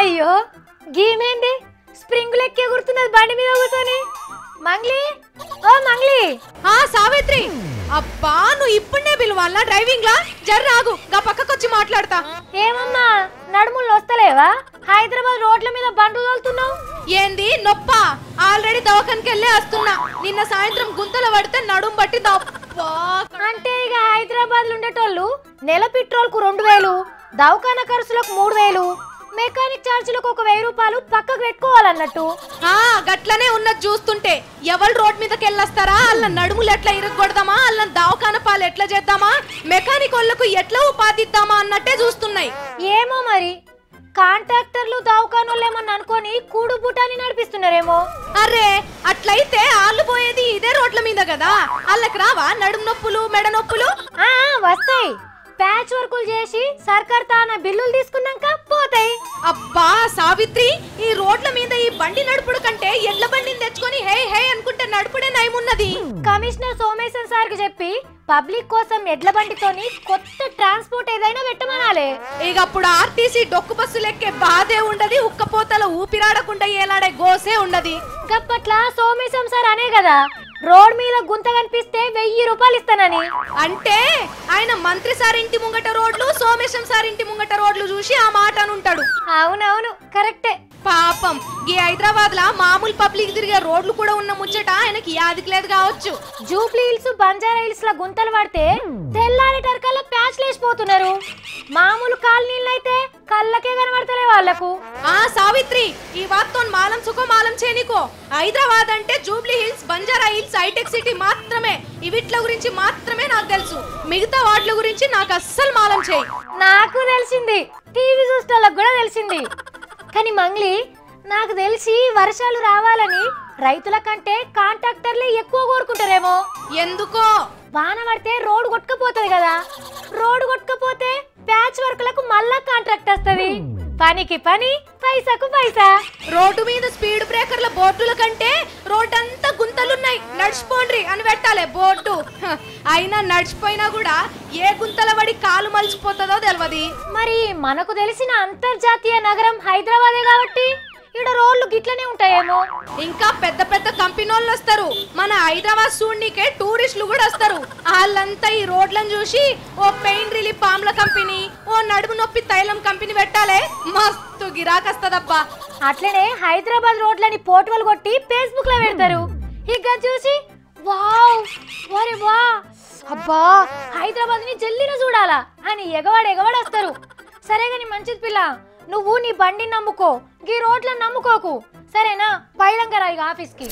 అయ్యో గీమేంది స్ప్రింగ్ లెక్కే గుర్తున్నది బండి మీద కూర్చొని. మంగ్లీ ఓ మంగ్లీ. సావిత్రి అబ్బా నువ్వు ఇప్పుడే పిలువాలా డ్రైవింగ్ లా? జర్రాగు గా పక్కకొచ్చి మాట్లాడతా. ఏమమ్మా నడుములు వస్తలేవా? హైదరాబాద్ రోడ్ల మీద బండ్లు తోలుతున్నావు ఏంది నొప్ప? ఆల్రెడీ దవాఖానకి వెళ్ళి వస్తున్నా. నిన్న సాయంత్రం గుంతలు పడితే నడుం బట్టి అంటే ఇక హైదరాబాద్ లో ఉండేటోళ్ళు నెల పెట్రోల్ కు 2000, దవాఖాన ఖర్చులకు 3000, మెకానిక్ ఛార్జీలకు 1000 రూపాయలు పక్కకు పెట్టుకోవాలన్నట్టు. గట్లనే ఉన్నది చూస్తుంటే. ఎవరు రోడ్ మీదకి వెళ్ళొస్తారా? అల్ల నడుములు ఎట్లా ఇరగొడదామా, అల్ల దవాఖాన పాలు ఎట్లా చేద్దామా, మెకానిక్ వాళ్ళకు ఎట్లా ఉపాధిద్దామా అన్నట్టే చూస్తున్నాయి. ఏమో మరి కాంట్రాక్టర్లు దవాఖానోళ్ళు ఏమన్నా అనుకొని కూడు బుటాని నడిపిస్తున్నారేమో. అరే అట్లయితే ఆళ్ళు పోయేది ఇదే రోడ్ల మీద కదా, వాళ్ళకి రావా నడుము నొప్పులు మెడ నొప్పులు? వస్తాయి. ప్యాచ్ వర్కులు చేసి సర్కార్ తాన బిల్లులు తీసుకున్నాక పోతాయి. అబ్బా సావిత్రి, ఈ రోడ్ల మీద ఈ బండి నడుపుడు కంటే ఎడ్ల బండిని తెచ్చుకొని హే హే అనుకుంటే నడుపుడే నయమున్నది. కమిషనర్ సోమేశ్వర్ సార్ కి చెప్పి పబ్లిక్ కోసం ఎడ్ల బండితోని కొత్త ట్రాన్స్పోర్ట్ ఏదైనా పెట్టమనాలే. ఇక అప్పుడు ఆర్టీసీ డొక్కు బస్సులు ఎక్కే బాధే ఉండదు, ఉక్కపోతల ఊపిరాడకుండా ఏలాడే గోసే ఉండదు. గప్పట్ల సోమేశ్వరం సార్ అనే కదా రోడ్ మీద గుంత కనిపిస్తే 1000 రూపాయలు ఇస్తానని. అంటే ఆయన మంత్రి సార్ ఇంటి ముంగట రోడ్లు, సోమేశం సార్ ఇంటి ముంగట రోడ్లు చూసి ఆ మాట అనుంటాడు. అవునవును కరెక్టే. పాపం ఈ హైదరాబాద్ లా మామూలు పబ్లిక్ తిరిగే రోడ్లు కూడా ఉన్న ముచ్చట ఆయనకి యాదికి లేదు కావచ్చు. జూబ్లీ హిల్స్, బంజారా హిల్స్ లా గుంతలు పడితే తెల్లారి టర్కల్లా ప్యాచ్ లేసిపోతున్నారు. మామూలు కాలనీళ్ళు అయితే కళ్ళకే కనబడతలే వాళ్లకు. సావిత్రి ఈ వార్తో మాలం సుఖో మాలం చేనికో. హైదరాబాద్ అంటే జూబ్లీ హిల్స్, బంజారా హిల్స్, హైటెక్ సిటీ మాత్రమే. ఇవిట్ల గురించి మాత్రమే నాకు తెలుసు, మిగతా వాట్ల గురించి నాకు అస్సలు మాలం చేయి. నాకు తెలిసింది, టీవీ చూసేటోళ్ళకి కూడా తెలిసింది. కానీ మంగ్లీ నాకు తెలిసి వర్షాలు రావాలని రైతుల కంటే కాంట్రాక్టర్లే ఎక్కువ కోరుకుంటారేమో. ఎందుకో? వాన పడితే రోడ్డు కొట్టుకపోతుంది కదా, రోడ్డు కొట్టుకపోతే ప్యాచ్ వర్క్లకు మళ్ళా కాంట్రాక్ట్ వస్తుంది. పనికి పని, పైసాకు పైసా. రోడ్డు మీద స్పీడ్ బ్రేకర్ల బోర్డుల కంటే రోడ్డంతా గుంతలున్నాయి, నడిచిపోండ్రి అని పెట్టాలి బోర్డు. అయినా నడిచిపోయినా కూడా ఏ గుంతల పడి కాలు మలిచిపోతుందో తెలియదు. మరి మనకు తెలిసిన అంతర్జాతీయ నగరం హైదరాబాదే కాబట్టి ఇక్కడ రోడ్లు గిట్లనే ఉంటాయేమో. ఇంకా పెద్ద పెద్ద కంపెనీలు వస్తారు, మన హైదరాబాద్ చూడనీకే టూరిస్టులు కూడా వస్తారు. వాళ్ళంతా ఈ రోడ్లను చూసి ఓ పెయిన్ రిలీఫ్ పామ్ల కంపెనీ, ఓ నడుము నొప్పి తైలం కంపెనీ పెట్టాలే, మస్తు గిరాకస్తదబ్బా. అట్లనే హైదరాబాద్ రోడ్లని పోటువలు కొట్టి ఫేస్బుక్ లో పెడతారు. ఇక చూసి వావ్ వరే వా అబ్బా హైదరాబాద్ ని జల్లిన చూడాలా అని ఎగవాడొస్తారు. సరే గాని మంచిది పిల్ల, నువ్వు నీ బండిని నమ్ముకో, గీ రోడ్లను నమ్ముకోకు, సరేనా? బయలంగా రా ఇక ఆఫీస్కి.